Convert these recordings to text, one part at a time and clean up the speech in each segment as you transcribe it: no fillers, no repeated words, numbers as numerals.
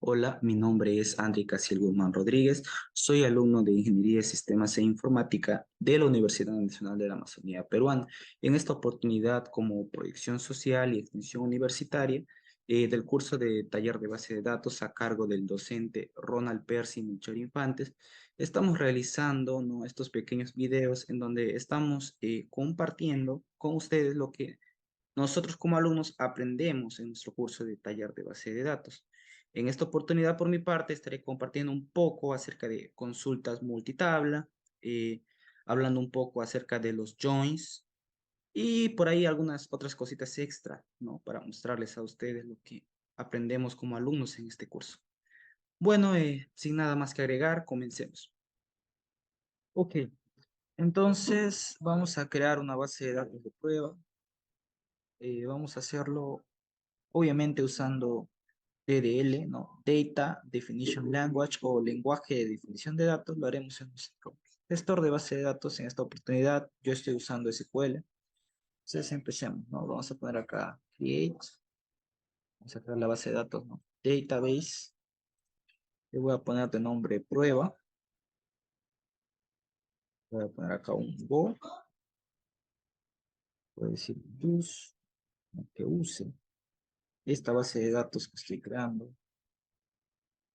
Hola, mi nombre es André Casiel Guzmán Rodríguez, soy alumno de Ingeniería de Sistemas e Informática de la Universidad Nacional de la Amazonía Peruana. En esta oportunidad, como proyección social y extensión universitaria, del curso de taller de base de datos a cargo del docente Ronald Percy Melchor Infantes, estamos realizando, ¿no?, estos pequeños videos en donde estamos compartiendo con ustedes lo que nosotros como alumnos aprendemos en nuestro curso de taller de base de datos. En esta oportunidad, por mi parte, estaré compartiendo un poco acerca de consultas multitabla, eh, hablando un poco acerca de los joins y por ahí algunas otras cositas extra, ¿no? Para mostrarles a ustedes lo que aprendemos como alumnos en este curso. Bueno, sin nada más que agregar, comencemos. Ok, entonces vamos a crear una base de datos de prueba. Vamos a hacerlo obviamente usando DDL, ¿no? Data Definition Language o lenguaje de definición de datos. Lo haremos en nuestro gestor de base de datos. En esta oportunidad yo estoy usando SQL. Entonces empecemos, ¿no? Vamos a poner acá create. Vamos a crear la base de datos, ¿no? Database. Le voy a poner de nombre prueba. Voy a poner acá un Go. Voy a decir use, ¿no?, que use esta base de datos que estoy creando.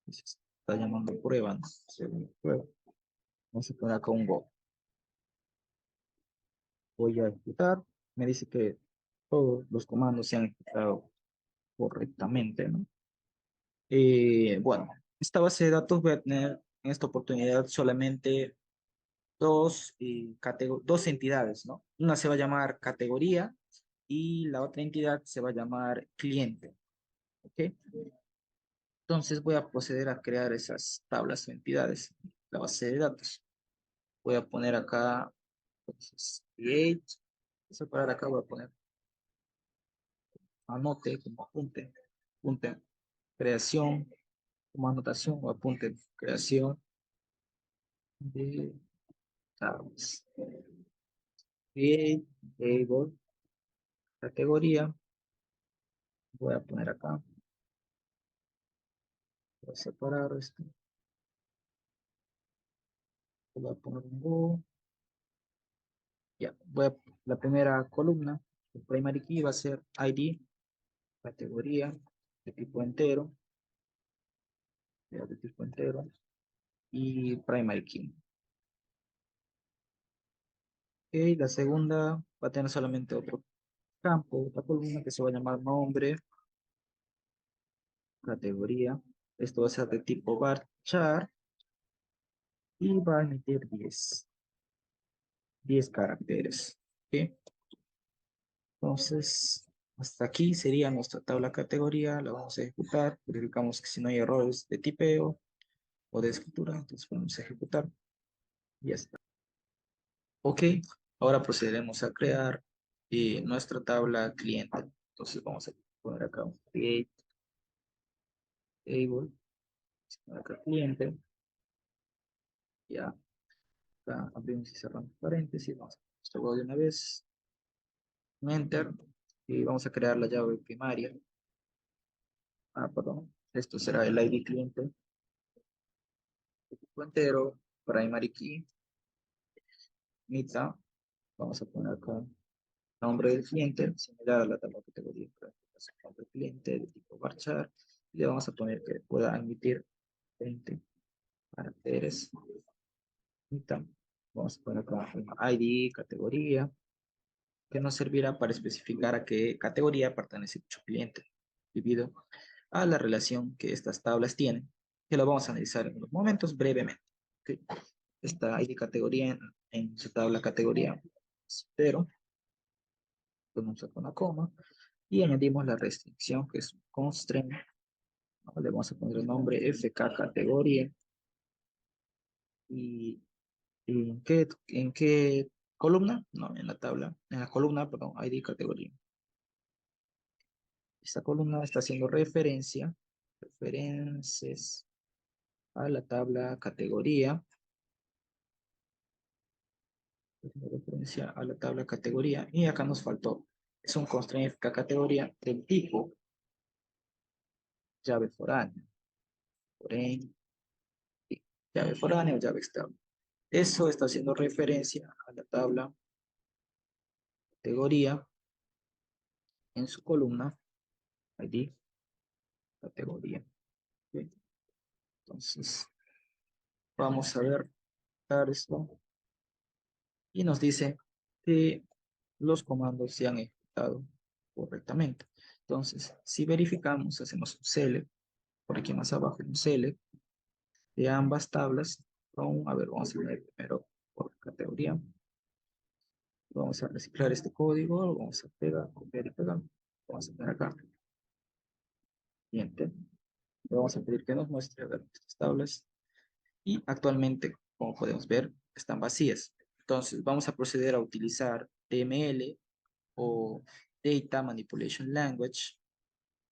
Se está llamando prueba, ¿no? Prueba. Vamos a poner acá un Go. Voy a ejecutar. Me dice que todos los comandos se han ejecutado correctamente, ¿no? Bueno, esta base de datos voy a tener en esta oportunidad solamente dos entidades, ¿no? Una se va a llamar categoría y la otra entidad se va a llamar cliente, ¿ok? Entonces voy a proceder a crear esas tablas o entidades, la base de datos. Voy a poner acá, entonces, create, separar acá, voy a poner anote como apunte, creación, como anotación o apunte, creación de tablas. Create table, categoría, voy a poner acá, voy a separar esto, voy a poner un Go, ya, la primera columna, el primary key va a ser ID, categoría, de tipo entero, ya, de tipo entero, y primary key. Ok, la segunda va a tener solamente otro campo, otra columna que se va a llamar nombre, categoría. Esto va a ser de tipo varchar y va a emitir 10 caracteres. ¿Ok? Entonces, hasta aquí sería nuestra tabla categoría. La vamos a ejecutar. Verificamos que si no hay errores de tipeo o de escritura, entonces vamos a ejecutar. Y ya está. Ok, ahora procederemos a crear nuestra tabla cliente. Entonces vamos a poner acá un create table, acá cliente, ya, acá abrimos y cerramos paréntesis, vamos a hacerlo de una vez, un enter, y vamos a crear la llave primaria. Perdón, esto será el ID cliente, de tipo entero, primary key, mita, vamos a poner acá nombre del cliente, similar a la tabla categoría, pero en este caso nombre del cliente de tipo varchar, y le vamos a poner que pueda emitir 20 caracteres, mita, vamos a poner acá ID, categoría, que nos servirá para especificar a qué categoría pertenece dicho cliente, debido a la relación que estas tablas tienen, que lo vamos a analizar en unos momentos brevemente. ¿Okay? Esta ID categoría en su tabla categoría 0, ponemos con una coma, y añadimos la restricción que es un constraint, ¿no? Le vamos a poner el nombre FK categoría, y en qué columna, no, en la tabla, en la columna, perdón, ID categoría. Esta columna está haciendo referencias a la tabla categoría, referencia a la tabla categoría, y acá nos faltó, es un constraint categoría del tipo llave foránea. foreign, y llave foránea o llave externa. Eso está haciendo referencia a la tabla categoría en su columna ID categoría. ¿Ok? Entonces, vamos a ver esto y nos dice que los comandos se han ejecutado correctamente. Entonces, si verificamos, hacemos un select, por aquí más abajo un select de ambas tablas. A ver, vamos a ver primero por categoría. Vamos a reciclar este código, lo vamos a pegar, copiar y pegar. Vamos a poner acá. Siguiente. Le vamos a pedir que nos muestre a ver, estas tablas. Y actualmente, como podemos ver, están vacías. Entonces, vamos a proceder a utilizar DML o Data Manipulation Language.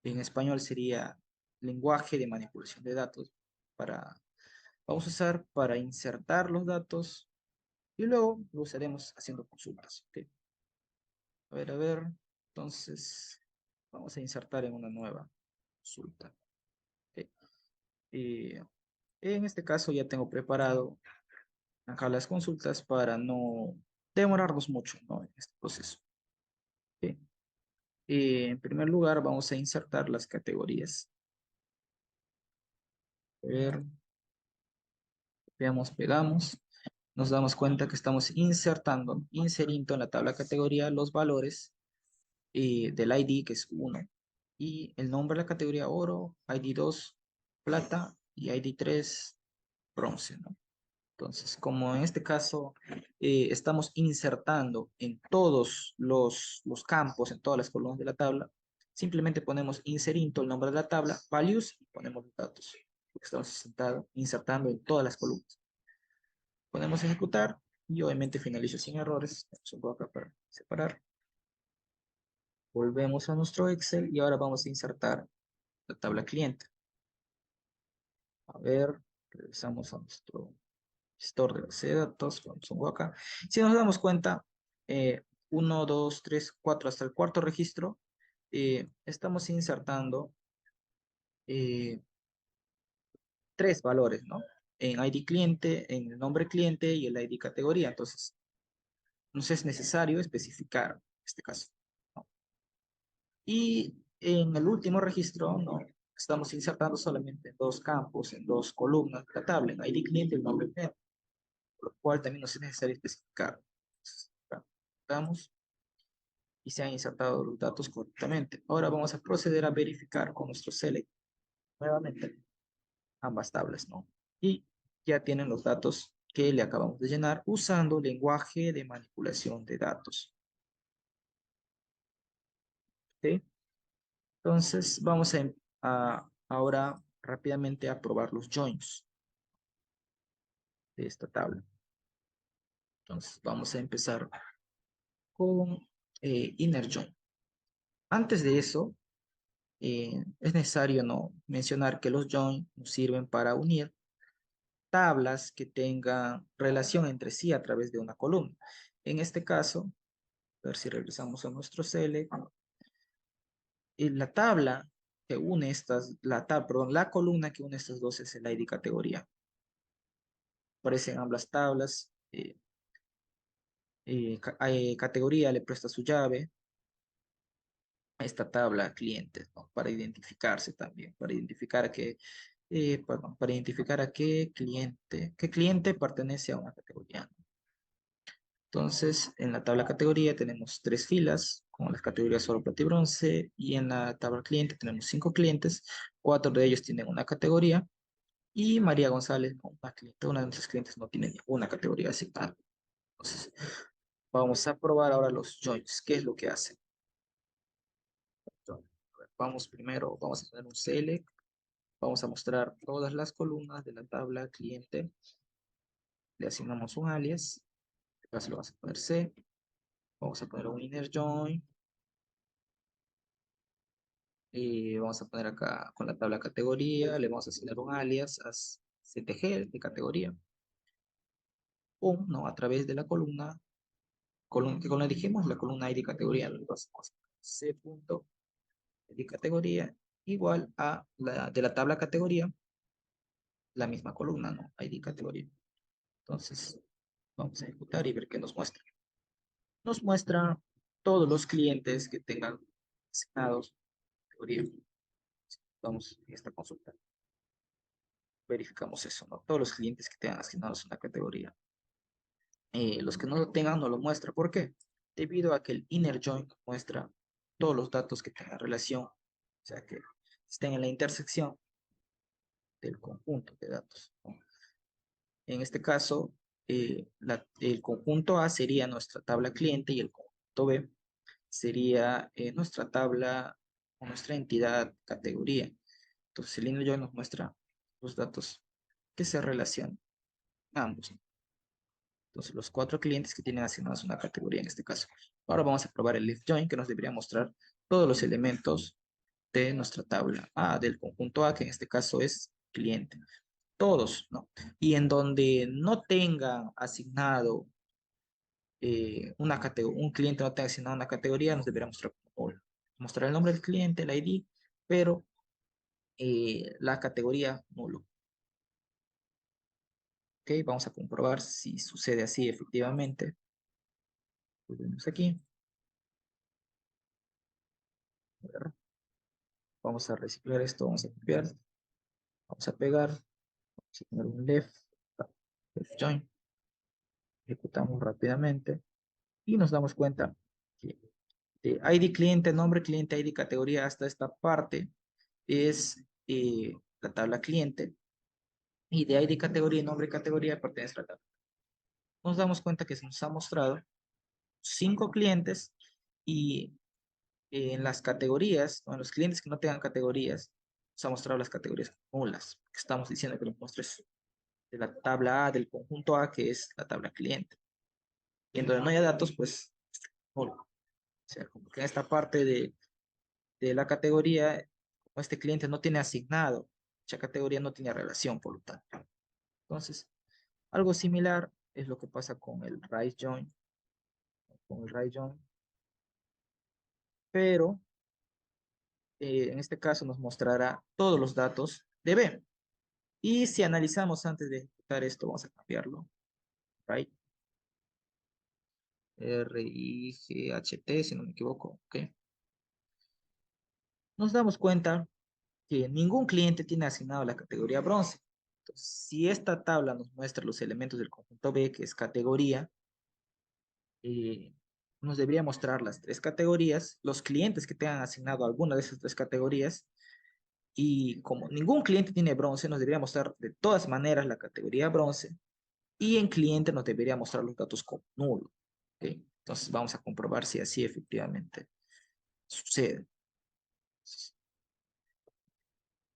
En español sería lenguaje de manipulación de datos. Vamos a usar para insertar los datos y luego lo usaremos haciendo consultas. ¿Ok? A ver. Entonces, vamos a insertar en una nueva consulta. ¿Ok? Y en este caso ya tengo preparado acá las consultas para no demorarnos mucho, ¿no? En este proceso. ¿Ok? En primer lugar, vamos a insertar las categorías. A ver, veamos, pegamos. Nos damos cuenta que estamos inseriendo en la tabla categoría los valores del ID, que es 1, y el nombre de la categoría oro, ID 2 plata, y ID 3 bronce, ¿no? Entonces, como en este caso estamos insertando en todos los campos, en todas las columnas de la tabla, simplemente ponemos inserinto el nombre de la tabla, values, y ponemos los datos. Estamos insertando en todas las columnas. Ponemos ejecutar y obviamente finalizo sin errores. Pongo acá para separar. Volvemos a nuestro Excel y ahora vamos a insertar la tabla cliente. A ver, regresamos a nuestro store de base de datos, pongo acá. Si nos damos cuenta, 1, 2, 3, 4, hasta el cuarto registro, estamos insertando eh, 3 valores, ¿no? En ID cliente, en el nombre cliente y el ID categoría. Entonces, nos es necesario especificar este caso, ¿no? Y en el último registro, ¿no? Estamos insertando solamente en 2 campos, en 2 columnas de la tabla, en ID cliente y el nombre cliente, por lo cual también nos es necesario especificar. Entonces, acá damos y se han insertado los datos correctamente. Ahora vamos a proceder a verificar con nuestro select nuevamente ambas tablas, ¿no? Y ya tienen los datos que le acabamos de llenar usando lenguaje de manipulación de datos. ¿Ok? Entonces vamos ahora rápidamente a probar los joins de esta tabla. Entonces vamos a empezar con inner join. Antes de eso, es necesario no mencionar que los join nos sirven para unir tablas que tengan relación entre sí a través de una columna. En este caso, a ver si regresamos a nuestro select, la tabla que une la columna que une estas dos es el ID categoría. Aparecen ambas tablas, categoría le presta su llave a esta tabla cliente, ¿no? Para identificarse también, para identificar para identificar a qué cliente pertenece a una categoría, ¿no? Entonces, en la tabla categoría tenemos 3 filas, con las categorías oro, plata y bronce, y en la tabla cliente tenemos 5 clientes, 4 de ellos tienen una categoría, y María González, no, una de nuestros clientes no tiene ninguna categoría asignada. Entonces, vamos a probar ahora los joins. ¿Qué es lo que hacen? Vamos primero, vamos a poner un select, vamos a mostrar todas las columnas de la tabla cliente, le asignamos un alias, en este caso le vamos a poner C, vamos a poner un inner join, y vamos a poner acá con la tabla categoría, le vamos a asignar un alias a CTG de categoría, ¿no? A través de la ¿qué columna dijimos? La columna ID categoría, entonces C.ID categoría igual a la de la tabla categoría, la misma columna, ¿no? ID categoría. Entonces, vamos a ejecutar y ver qué nos muestra. Nos muestra todos los clientes que tengan asignados categoría. Vamos a esta consulta. Verificamos eso, ¿no? Todos los clientes que tengan asignados una categoría. Los que no lo tengan no lo muestra. ¿Por qué? Debido a que el inner join muestra todos los datos que tengan relación, o sea, que estén en la intersección del conjunto de datos, ¿no? En este caso, el conjunto A sería nuestra tabla cliente y el conjunto B sería nuestra tabla o nuestra entidad categoría. Entonces, el inner join nos muestra los datos que se relacionan ambos, ¿no? Entonces, los 4 clientes que tienen asignados una categoría en este caso. Ahora vamos a probar el left join que nos debería mostrar todos los elementos de nuestra tabla A, del conjunto A, que en este caso es cliente. Todos, ¿no? Y en donde no tenga asignado un cliente no tenga asignado una categoría, nos debería mostrar como all. Mostrar el nombre del cliente, el ID, pero la categoría nulo. Ok, vamos a comprobar si sucede así efectivamente. Volvemos aquí. A ver, vamos a reciclar esto, vamos a copiar, vamos a pegar, vamos a poner un left join, ejecutamos rápidamente y nos damos cuenta que de ID cliente, nombre cliente, ID categoría hasta esta parte es la tabla cliente y de ID categoría y nombre categoría pertenece a la tabla. Nos damos cuenta que se nos ha mostrado 5 clientes y en las categorías, o en los clientes que no tengan categorías, nos ha mostrado las categorías nulas, que estamos diciendo que nos muestres de la tabla A, del conjunto A, que es la tabla cliente. Y en donde no haya datos, pues, nulo. O sea, como que en esta parte de la categoría, como este cliente no tiene asignado, dicha categoría no tiene relación, por lo tanto. Entonces, algo similar es lo que pasa con el right join, pero en este caso nos mostrará todos los datos de B. Y si analizamos antes de ejecutar esto, vamos a cambiarlo, right, RIGHT, si no me equivoco, ok. Nos damos cuenta que ningún cliente tiene asignado la categoría bronce. Entonces, si esta tabla nos muestra los elementos del conjunto B, que es categoría, nos debería mostrar las 3 categorías, los clientes que tengan asignado alguna de esas 3 categorías, y como ningún cliente tiene bronce, nos debería mostrar de todas maneras la categoría bronce, y en cliente nos debería mostrar los datos como nulo. ¿Okay? Entonces vamos a comprobar si así efectivamente sucede.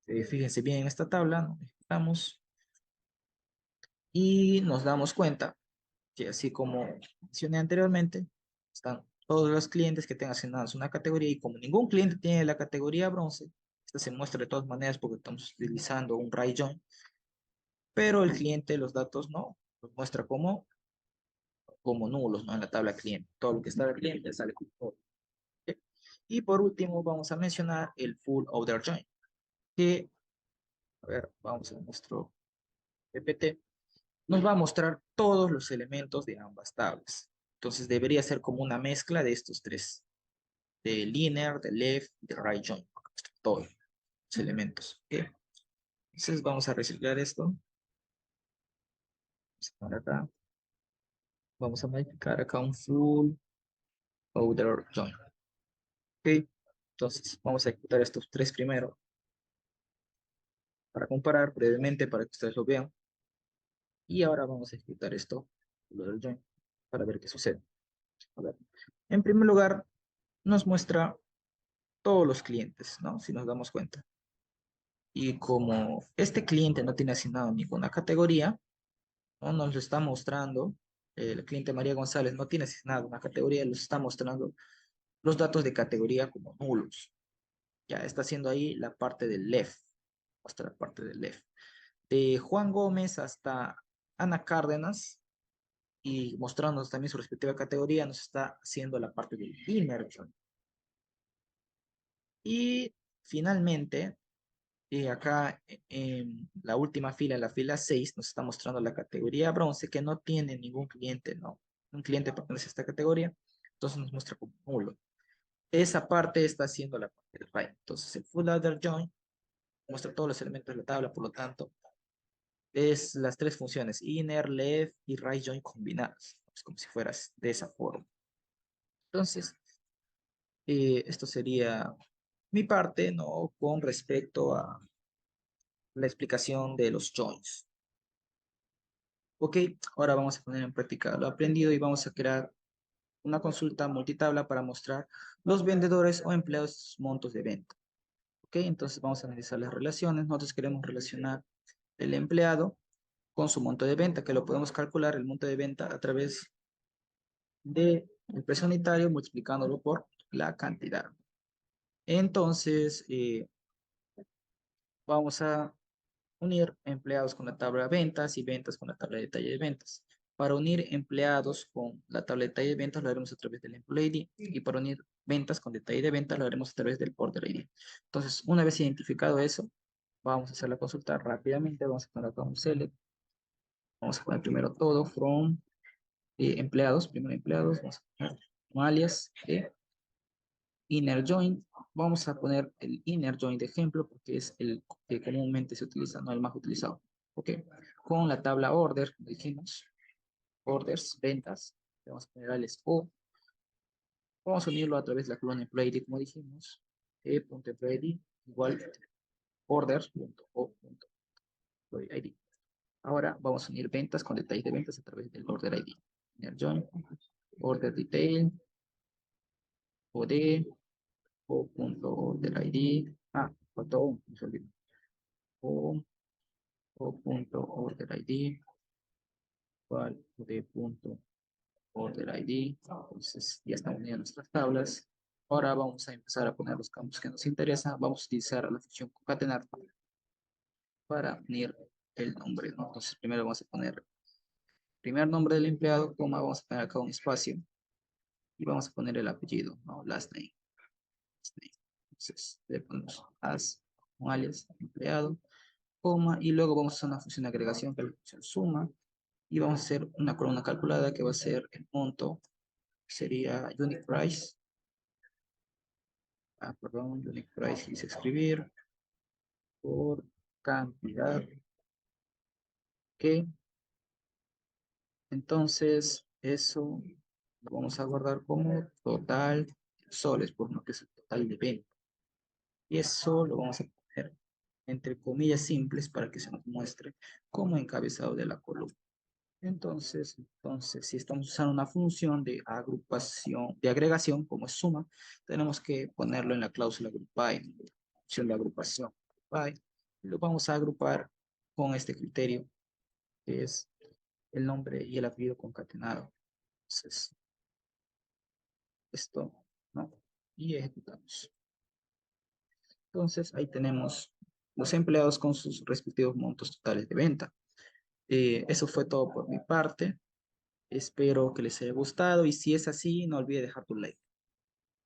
Fíjense bien en esta tabla, nos ejecutamos y nos damos cuenta que así como mencioné anteriormente, están todos los clientes que tengan asignados una categoría y como ningún cliente tiene la categoría bronce, esta se muestra de todas maneras porque estamos utilizando un right join, pero el cliente los datos no, los muestra como nulos, ¿no? En la tabla cliente. Todo lo que está en el cliente sale como nulo. ¿Ok? Y por último vamos a mencionar el full outer join, que, a ver, vamos a nuestro PPT, nos va a mostrar todos los elementos de ambas tablas. Entonces debería ser como una mezcla de estos tres, de linear, de left, de right join, todos los elementos. ¿Ok? Entonces vamos a reciclar esto. Acá. Vamos a modificar acá un full outer join. ¿Ok? Entonces vamos a ejecutar estos 3 primero para comparar brevemente para que ustedes lo vean. Y ahora vamos a ejecutar esto, lo del join, para ver qué sucede. A ver. En primer lugar, nos muestra todos los clientes, ¿no? Si nos damos cuenta. Y como este cliente no tiene asignado ninguna categoría, ¿no? Nos está mostrando, el cliente María González no tiene asignado una categoría, nos está mostrando los datos de categoría como nulos. Ya está haciendo ahí la parte del left, hasta la parte del left. De Juan Gómez hasta Ana Cárdenas, y mostrándonos también su respectiva categoría, nos está haciendo la parte del inner join. Y finalmente, acá en la última fila, en la fila 6 nos está mostrando la categoría bronce que no tiene ningún cliente, ¿no? Un cliente pertenece a esta categoría, entonces nos muestra como nulo. Esa parte está haciendo la parte del right. Entonces el full adder join muestra todos los elementos de la tabla, por lo tanto, es las tres funciones, inner, left y right join combinadas. Es como si fueras de esa forma. Entonces, esto sería mi parte, ¿no? Con respecto a la explicación de los joins. Ok, ahora vamos a poner en práctica lo aprendido y vamos a crear una consulta multitabla para mostrar los vendedores o empleados montos de venta. Ok, entonces vamos a analizar las relaciones. Nosotros queremos relacionar el empleado con su monto de venta, que lo podemos calcular el monto de venta a través del precio unitario multiplicándolo por la cantidad. Entonces, vamos a unir empleados con la tabla de ventas y ventas con la tabla de detalle de ventas. Para unir empleados con la tabla de detalle de ventas lo haremos a través del Employee ID y para unir ventas con detalle de ventas lo haremos a través del Order ID. Entonces, una vez identificado eso, vamos a hacer la consulta rápidamente. Vamos a poner acá un select. Vamos a poner primero todo from empleados, primero empleados. Vamos a poner un alias de inner join. Vamos a poner el inner join de ejemplo porque es el que comúnmente se utiliza, no el más utilizado. Ok, con la tabla order, dijimos, orders, ventas, le vamos a poner alias O. Vamos a unirlo a través de la columna employee ID, como dijimos, e.employee igual order.o.employee ID. Ahora vamos a unir ventas con detalles de ventas a través del order ID. Inner join, order detail, OD, o.order ID. Faltó un, no se olvidó. O.order ID, igual OD.order ID. Entonces ya estamos uniendo nuestras tablas. Ahora vamos a empezar a poner los campos que nos interesan. Vamos a utilizar la función concatenar para unir el nombre, ¿no? Entonces primero vamos a poner primer nombre del empleado, coma, vamos a poner acá un espacio y vamos a poner el apellido, ¿no? Last name. Entonces le ponemos as, un alias, empleado, coma, y luego vamos a hacer una función de agregación que es la función suma, y vamos a hacer una columna calculada que va a ser el monto, sería unique price, unique price quise escribir, por cantidad, que entonces eso lo vamos a guardar como total soles, por lo que es el total de venta. Y eso lo vamos a poner entre comillas simples para que se nos muestre como encabezado de la columna. Entonces, si estamos usando una función de agrupación, de agregación, como es suma, tenemos que ponerlo en la cláusula group by, en la opción de agrupación by, y lo vamos a agrupar con este criterio, que es el nombre y el apellido concatenado. Entonces, esto, ¿no? Y ejecutamos. Entonces, ahí tenemos los empleados con sus respectivos montos totales de venta. Eso fue todo por mi parte. Espero que les haya gustado y si es así, no olvide dejar tu like.